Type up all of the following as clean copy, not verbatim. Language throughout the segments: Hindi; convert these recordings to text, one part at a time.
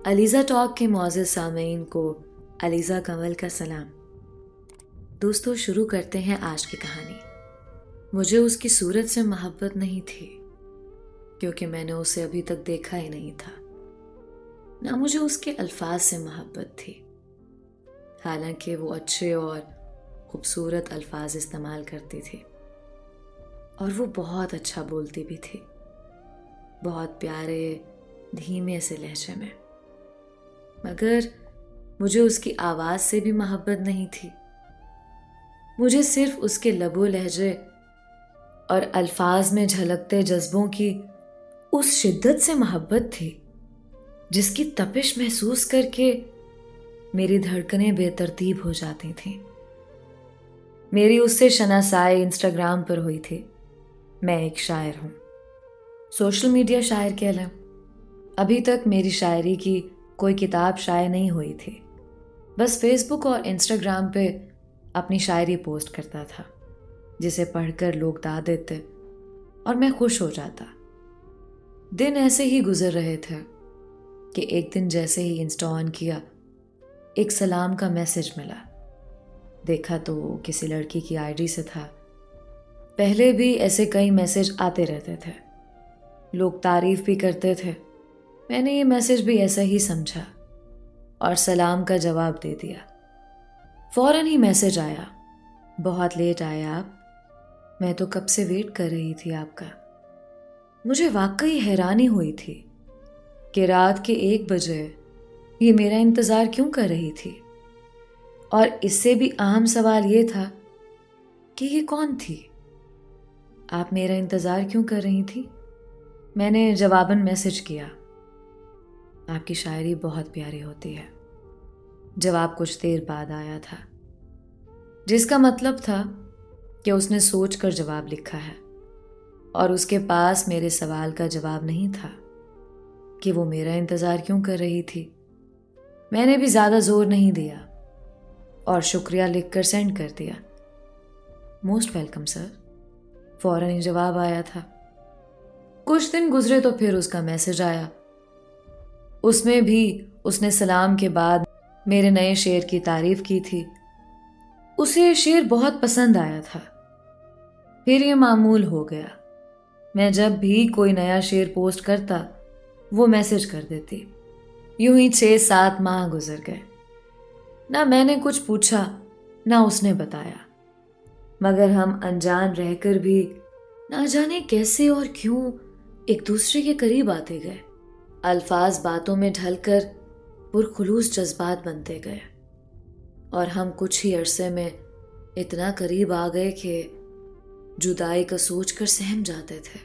अलीज़ा टॉक के मुअज़्ज़ज़ सामीन को अलीज़ा कंवल का सलाम। दोस्तों, शुरू करते हैं आज की कहानी। मुझे उसकी सूरत से मोहब्बत नहीं थी, क्योंकि मैंने उसे अभी तक देखा ही नहीं था। ना मुझे उसके अल्फाज से मोहब्बत थी, हालांकि वो अच्छे और खूबसूरत अल्फाज इस्तेमाल करती थी और वो बहुत अच्छा बोलती भी थी, बहुत प्यारे धीमे से लहजे में। मगर मुझे उसकी आवाज़ से भी मोहब्बत नहीं थी। मुझे सिर्फ उसके लबो लहजे और अल्फाज में झलकते जज्बों की उस शिद्दत से मोहब्बत थी जिसकी तपिश महसूस करके मेरी धड़कनें बेतरतीब हो जाती थीं। मेरी उससे शनासाई इंस्टाग्राम पर हुई थी। मैं एक शायर हूँ, सोशल मीडिया शायर कह लें। अभी तक मेरी शायरी की कोई किताब शाये नहीं हुई थी, बस फेसबुक और इंस्टाग्राम पे अपनी शायरी पोस्ट करता था, जिसे पढ़कर लोग दाद देते और मैं खुश हो जाता। दिन ऐसे ही गुजर रहे थे कि एक दिन जैसे ही इंस्टा ऑन किया, एक सलाम का मैसेज मिला। देखा तो किसी लड़की की आईडी से था। पहले भी ऐसे कई मैसेज आते रहते थे, लोग तारीफ भी करते थे। मैंने ये मैसेज भी ऐसा ही समझा और सलाम का जवाब दे दिया। फौरन ही मैसेज आया, बहुत लेट आए आप, मैं तो कब से वेट कर रही थी आपका। मुझे वाकई हैरानी हुई थी कि रात के 1 बजे ये मेरा इंतज़ार क्यों कर रही थी, और इससे भी अहम सवाल ये था कि ये कौन थी। आप मेरा इंतज़ार क्यों कर रही थी? मैंने जवाबन मैसेज किया, आपकी शायरी बहुत प्यारी होती है। जवाब कुछ देर बाद आया था, जिसका मतलब था कि उसने सोचकर जवाब लिखा है और उसके पास मेरे सवाल का जवाब नहीं था कि वो मेरा इंतज़ार क्यों कर रही थी। मैंने भी ज़्यादा जोर नहीं दिया और शुक्रिया लिखकर सेंड कर दिया। मोस्ट वेलकम सर, फौरन ही जवाब आया था। कुछ दिन गुजरे तो फिर उसका मैसेज आया। उसमें भी उसने सलाम के बाद मेरे नए शेर की तारीफ की थी। उसे शेर बहुत पसंद आया था। फिर ये मामूल हो गया, मैं जब भी कोई नया शेर पोस्ट करता वो मैसेज कर देती। यूं ही 6-7 माह गुजर गए। ना मैंने कुछ पूछा ना उसने बताया, मगर हम अनजान रहकर भी ना जाने कैसे और क्यों एक दूसरे के करीब आते गए। अल्फाज बातों में ढलकर पुरखुलूस जज्बात बनते गए और हम कुछ ही अरसे में इतना करीब आ गए कि जुदाई का सोचकर सहम जाते थे।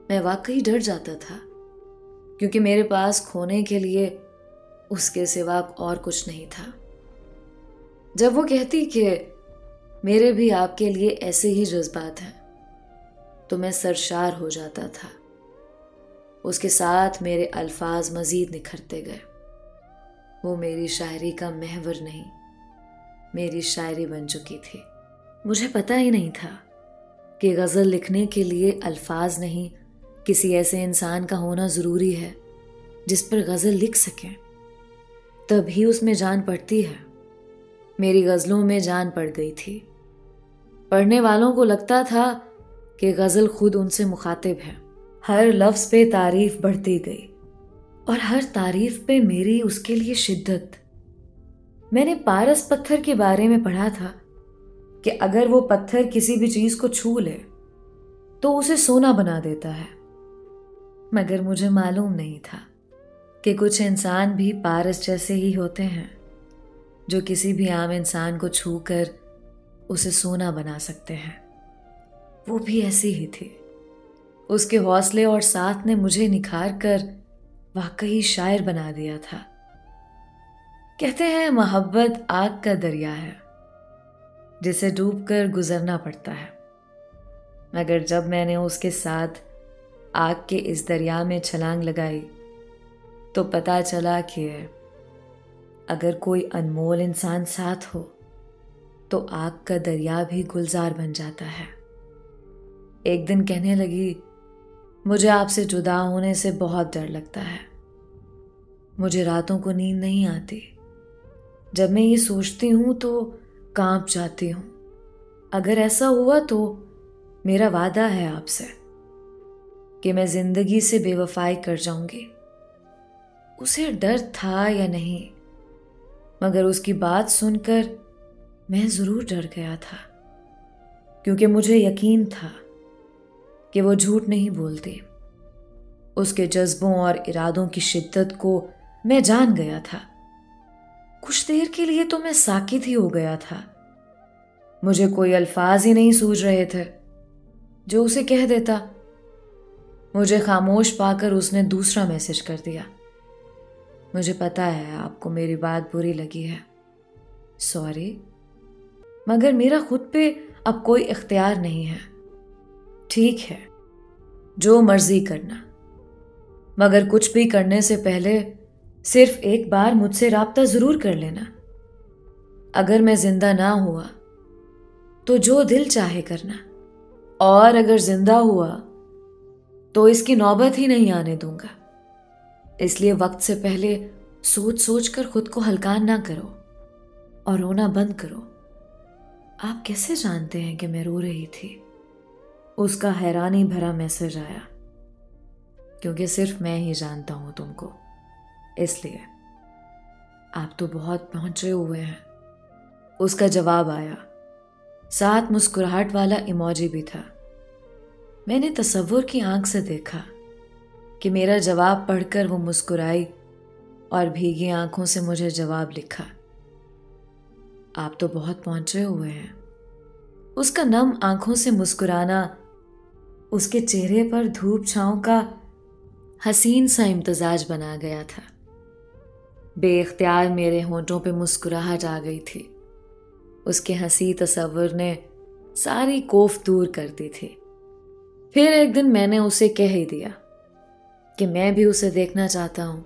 मैं वाकई डर जाता था, क्योंकि मेरे पास खोने के लिए उसके सिवा और कुछ नहीं था। जब वो कहती कि मेरे भी आपके लिए ऐसे ही जज्बात हैं, तो मैं सरशार हो जाता था। उसके साथ मेरे अल्फाज मजीद निखरते गए। वो मेरी शायरी का महवर नहीं, मेरी शायरी बन चुकी थी। मुझे पता ही नहीं था कि गज़ल लिखने के लिए अल्फाज नहीं, किसी ऐसे इंसान का होना ज़रूरी है जिस पर गज़ल लिख सकें, तभी उसमें जान पड़ती है। मेरी गज़लों में जान पड़ गई थी। पढ़ने वालों को लगता था कि गज़ल खुद उनसे मुखातिब है। हर लफ्ज़ पे तारीफ बढ़ती गई और हर तारीफ पे मेरी उसके लिए शिद्दत। मैंने पारस पत्थर के बारे में पढ़ा था कि अगर वो पत्थर किसी भी चीज को छू ले तो उसे सोना बना देता है, मगर मुझे मालूम नहीं था कि कुछ इंसान भी पारस जैसे ही होते हैं, जो किसी भी आम इंसान को छूकर उसे सोना बना सकते हैं। वो भी ऐसी ही थी। उसके हौसले और साथ ने मुझे निखार कर वाकई शायर बना दिया था। कहते हैं मोहब्बत आग का दरिया है जिसे डूबकर गुजरना पड़ता है, मगर जब मैंने उसके साथ आग के इस दरिया में छलांग लगाई तो पता चला कि अगर कोई अनमोल इंसान साथ हो तो आग का दरिया भी गुलजार बन जाता है। एक दिन कहने लगी, मुझे आपसे जुदा होने से बहुत डर लगता है। मुझे रातों को नींद नहीं आती। जब मैं ये सोचती हूँ तो कांप जाती हूँ। अगर ऐसा हुआ तो मेरा वादा है आपसे कि मैं जिंदगी से बेवफाई कर जाऊंगी। उसे डर था या नहीं, मगर उसकी बात सुनकर मैं जरूर डर गया था, क्योंकि मुझे यकीन था कि वो झूठ नहीं बोलती। उसके जज्बों और इरादों की शिद्दत को मैं जान गया था। कुछ देर के लिए तो मैं साकित ही हो गया था। मुझे कोई अल्फाज ही नहीं सूझ रहे थे जो उसे कह देता। मुझे खामोश पाकर उसने दूसरा मैसेज कर दिया। मुझे पता है आपको मेरी बात बुरी लगी है, सॉरी, मगर मेरा खुद पे अब कोई इख्तियार नहीं है। ठीक है, जो मर्जी करना, मगर कुछ भी करने से पहले सिर्फ एक बार मुझसे राब्ता जरूर कर लेना। अगर मैं जिंदा ना हुआ तो जो दिल चाहे करना, और अगर जिंदा हुआ तो इसकी नौबत ही नहीं आने दूंगा। इसलिए वक्त से पहले सोच सोच कर खुद को हल्कान ना करो और रोना बंद करो। आप कैसे जानते हैं कि मैं रो रही थी? उसका हैरानी भरा मैसेज आया। क्योंकि सिर्फ मैं ही जानता हूं तुमको, इसलिए आप तो बहुत पहुंचे हुए हैं। उसका जवाब आया, साथ मुस्कुराहट वाला इमोजी भी था। मैंने तसव्वुर की आंख से देखा कि मेरा जवाब पढ़कर वो मुस्कुराई और भीगी आंखों से मुझे जवाब लिखा। आप तो बहुत पहुंचे हुए हैं। उसका नम आंखों से मुस्कुराना उसके चेहरे पर धूप छांव का हसीन सा इम्तजाज बना गया था। बेइख्तियार मेरे होंठों पे मुस्कुराहट आ गई थी। उसके हंसी तसव्वुर ने सारी कोफ दूर कर दी थी। फिर एक दिन मैंने उसे कह ही दिया कि मैं भी उसे देखना चाहता हूं।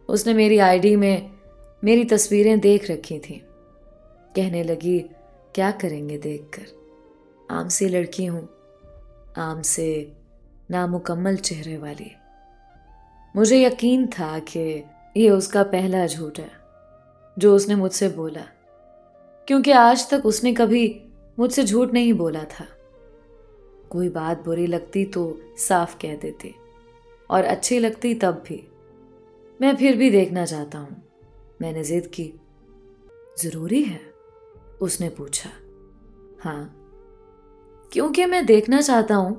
उसने मेरी आईडी में मेरी तस्वीरें देख रखी थीं। कहने लगी, क्या करेंगे देखकर, आम सी लड़की हूं, आम से नामुकम्मल चेहरे वाली। मुझे यकीन था कि ये उसका पहला झूठ है जो उसने मुझसे बोला, क्योंकि आज तक उसने कभी मुझसे झूठ नहीं बोला था। कोई बात बुरी लगती तो साफ कह देती, और अच्छी लगती तब भी। मैं फिर भी देखना चाहता हूं, मैंने जिद की। जरूरी है? उसने पूछा। हाँ, क्योंकि मैं देखना चाहता हूं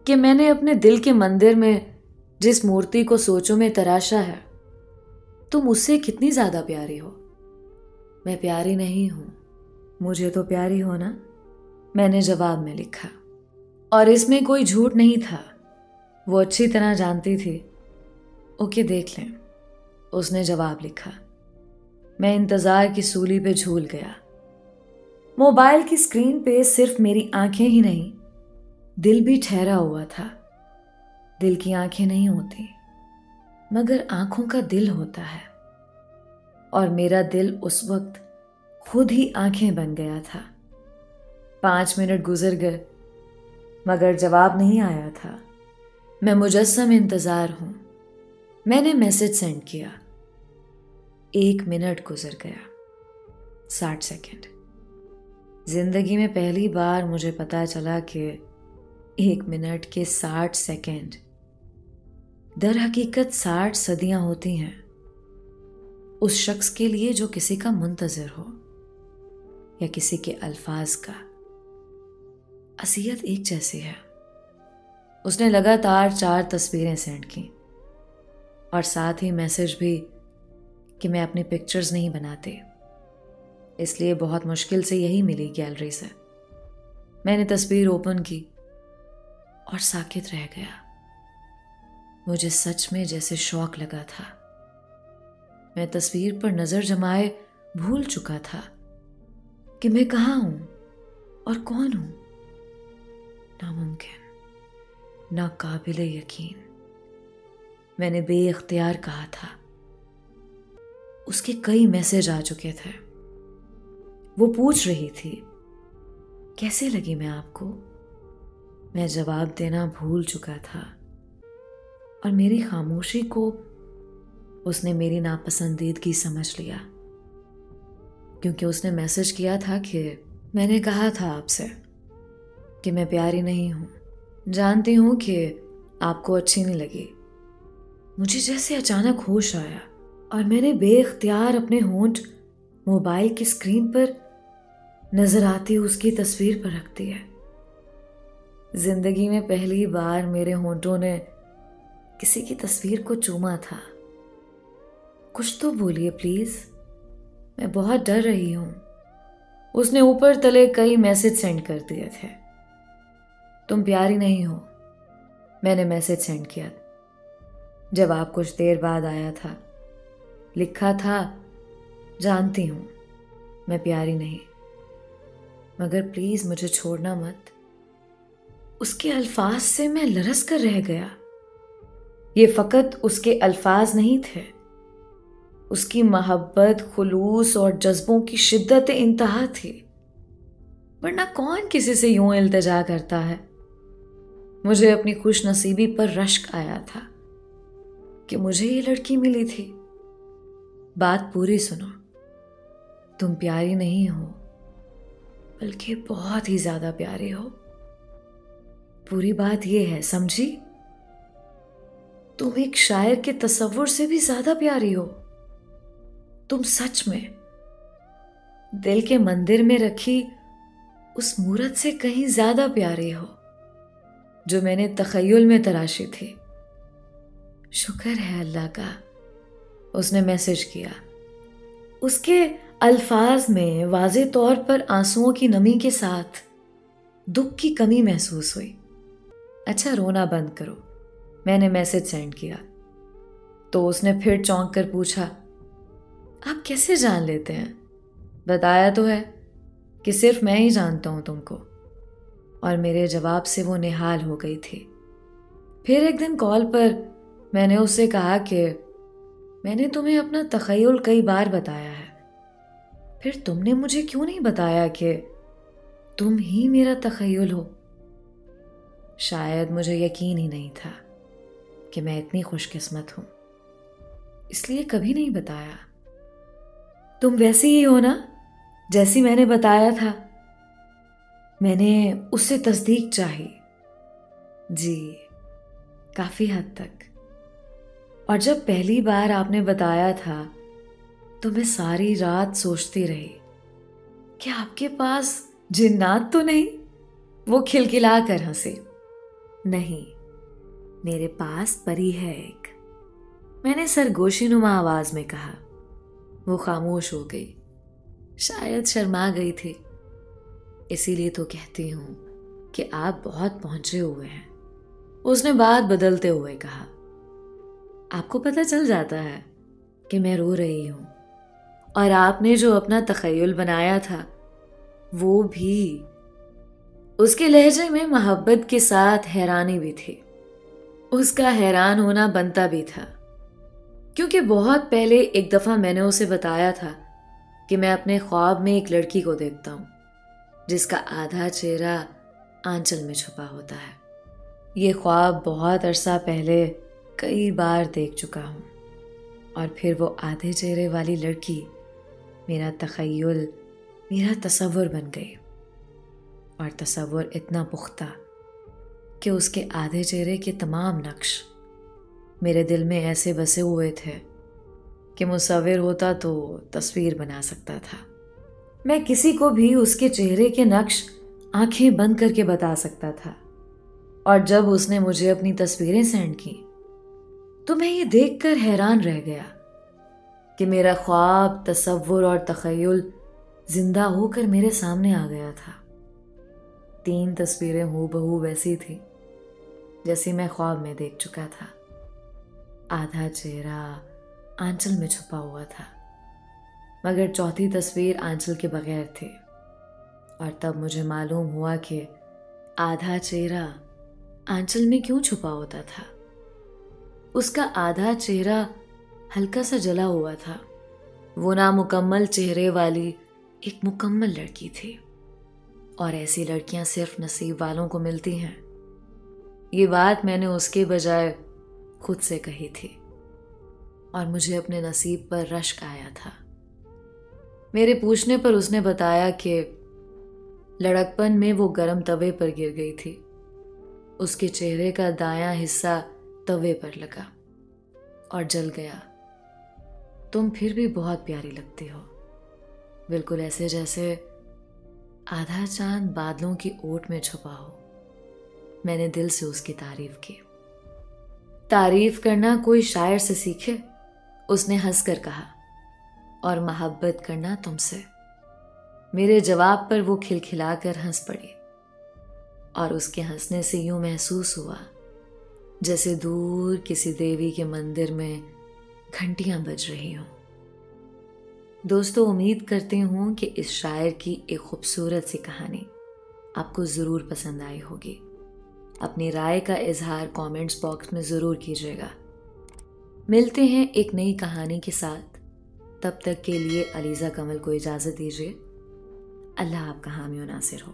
कि मैंने अपने दिल के मंदिर में जिस मूर्ति को सोचों में तराशा है, तुम उससे कितनी ज्यादा प्यारी हो। मैं प्यारी नहीं हूं, मुझे तो प्यारी हो ना, मैंने जवाब में लिखा। और इसमें कोई झूठ नहीं था, वो अच्छी तरह जानती थी। ओके, देख लें, उसने जवाब लिखा। मैं इंतजार की सूली पे झूल गया। मोबाइल की स्क्रीन पे सिर्फ मेरी आंखें ही नहीं, दिल भी ठहरा हुआ था। दिल की आंखें नहीं होती, मगर आंखों का दिल होता है। और मेरा दिल उस वक्त खुद ही आंखें बन गया था। 5 मिनट गुजर गए, मगर जवाब नहीं आया था। मैं मुजस्सम इंतजार हूं। मैंने मैसेज सेंड किया। 1 मिनट गुजर गया, 60 सेकंड। जिंदगी में पहली बार मुझे पता चला कि 1 मिनट के 60 सेकंड दर हकीकत 60 सदियां होती हैं उस शख्स के लिए जो किसी का मुंतजर हो या किसी के अल्फाज का। असियत एक जैसी है। उसने लगातार 4 तस्वीरें सेंड की और साथ ही मैसेज भी कि मैं अपनी पिक्चर्स नहीं बनाती, इसलिए बहुत मुश्किल से यही मिली गैलरी से। मैंने तस्वीर ओपन की और साकित रह गया। मुझे सच में जैसे शौक लगा था। मैं तस्वीर पर नजर जमाए भूल चुका था कि मैं कहाँ हूं और कौन हूं। नामुमकिन, नाकाबिले यकीन, मैंने बेइख्तियार कहा था। उसके कई मैसेज आ चुके थे। वो पूछ रही थी, कैसे लगी मैं आपको? मैं जवाब देना भूल चुका था और मेरी खामोशी को उसने मेरी नापसंदीदगी समझ लिया, क्योंकि उसने मैसेज किया था कि मैंने कहा था आपसे कि मैं प्यारी नहीं हूं, जानती हूं कि आपको अच्छी नहीं लगी। मुझे जैसे अचानक होश आया और मैंने बेइख्तियार अपने होंठ मोबाइल की स्क्रीन पर नजर आती उसकी तस्वीर पर रख दिया। जिंदगी में पहली बार मेरे होंठों ने किसी की तस्वीर को चूमा था। कुछ तो बोलिए प्लीज, मैं बहुत डर रही हूं। उसने ऊपर तले कई मैसेज सेंड कर दिए थे। तुम प्यारी नहीं हो, मैंने मैसेज सेंड किया। जवाब कुछ देर बाद आया था। लिखा था, जानती हूं मैं प्यारी नहीं, मगर प्लीज मुझे छोड़ना मत। उसके अल्फाज से मैं लरस कर रह गया। ये फकत उसके अल्फाज नहीं थे, उसकी मोहब्बत, खुलूस और जज्बों की शिद्दत इंतहा थी। वरना कौन किसी से यूं इल्तिजा करता है। मुझे अपनी खुश नसीबी पर रश्क आया था कि मुझे ये लड़की मिली थी। बात पूरी सुनो। तुम प्यारी नहीं हो, बल्कि बहुत ही ज्यादा प्यारी हो। पूरी बात यह है, समझी? तुम एक शायर के तसव्वुर से भी ज्यादा प्यारी हो। तुम सच में दिल के मंदिर में रखी उस मूरत से कहीं ज्यादा प्यारी हो जो मैंने तखय्युल में तराशी थी। शुक्र है अल्लाह का, उसने मैसेज किया। उसके अल्फाज में वाज़े तौर पर आंसुओं की नमी के साथ दुख की कमी महसूस हुई। अच्छा, रोना बंद करो, मैंने मैसेज सेंड किया। तो उसने फिर चौंक कर पूछा, आप कैसे जान लेते हैं? बताया तो है कि सिर्फ मैं ही जानता हूं तुमको। और मेरे जवाब से वो निहाल हो गई थी। फिर एक दिन कॉल पर मैंने उससे कहा कि मैंने तुम्हें अपना तखय्युल कई बार बताया है, फिर तुमने मुझे क्यों नहीं बताया कि तुम ही मेरा तखय्युल हो? शायद मुझे यकीन ही नहीं था कि मैं इतनी खुशकिस्मत हूं, इसलिए कभी नहीं बताया। तुम वैसी ही हो ना जैसी मैंने बताया था। मैंने उससे तस्दीक चाही, जी, काफी हद तक। और जब पहली बार आपने बताया था तो मैं सारी रात सोचती रही कि आपके पास जिन्नात तो नहीं। वो खिलखिला कर हंसे। नहीं, मेरे पास परी है एक, मैंने सरगोशीनुमा आवाज में कहा। वो खामोश हो गई, शायद शर्मा गई थी। इसीलिए तो कहती हूं कि आप बहुत पहुंचे हुए हैं, उसने बात बदलते हुए कहा। आपको पता चल जाता है कि मैं रो रही हूं, और आपने जो अपना तखय्युल बनाया था वो भी। उसके लहजे में मोहब्बत के साथ हैरानी भी थी। उसका हैरान होना बनता भी था, क्योंकि बहुत पहले एक दफा मैंने उसे बताया था कि मैं अपने ख्वाब में एक लड़की को देखता हूं जिसका आधा चेहरा आंचल में छुपा होता है। ये ख्वाब बहुत अरसा पहले कई बार देख चुका हूं, और फिर वो आधे चेहरे वाली लड़की मेरा तखय्युल, मेरा तसव्वुर बन गई। और तसव्वुर इतना पुख्ता कि उसके आधे चेहरे के तमाम नक्श मेरे दिल में ऐसे बसे हुए थे कि मुसव्विर होता तो तस्वीर बना सकता था। मैं किसी को भी उसके चेहरे के नक्श आंखें बंद करके बता सकता था। और जब उसने मुझे अपनी तस्वीरें सेंड की तो मैं ये देखकर हैरान रह गया कि मेरा ख्वाब, तसव्वुर और तखय्युल जिंदा होकर मेरे सामने आ गया था। 3 तस्वीरें हूबहू वैसी थी जैसी मैं ख्वाब में देख चुका था। आधा चेहरा आंचल में छुपा हुआ था, मगर चौथी तस्वीर आंचल के बगैर थी। और तब मुझे मालूम हुआ कि आधा चेहरा आंचल में क्यों छुपा होता था। उसका आधा चेहरा हल्का सा जला हुआ था। वो नामुकम्मल चेहरे वाली एक मुकम्मल लड़की थी, और ऐसी लड़कियां सिर्फ नसीब वालों को मिलती हैं। ये बात मैंने उसके बजाय खुद से कही थी, और मुझे अपने नसीब पर रश्क आया था। मेरे पूछने पर उसने बताया कि लड़कपन में वो गरम तवे पर गिर गई थी। उसके चेहरे का दायां हिस्सा तवे पर लगा और जल गया। तुम फिर भी बहुत प्यारी लगती हो, बिल्कुल ऐसे जैसे आधा चांद बादलों की ओट में छुपा हो। मैंने दिल से उसकी तारीफ की। तारीफ करना कोई शायर से सीखे, उसने हंसकर कहा, और मोहब्बत करना तुमसे। मेरे जवाब पर वो खिलखिलाकर हंस पड़ी और उसके हंसने से यूं महसूस हुआ जैसे दूर किसी देवी के मंदिर में घंटियां बज रही हों। दोस्तों, उम्मीद करती हूं कि इस शायर की एक खूबसूरत सी कहानी आपको ज़रूर पसंद आई होगी। अपनी राय का इजहार कमेंट्स बॉक्स में ज़रूर कीजिएगा। मिलते हैं एक नई कहानी के साथ। तब तक के लिए अलीज़ा कमल को इजाज़त दीजिए। अल्लाह आपका हामी व नासिर हो।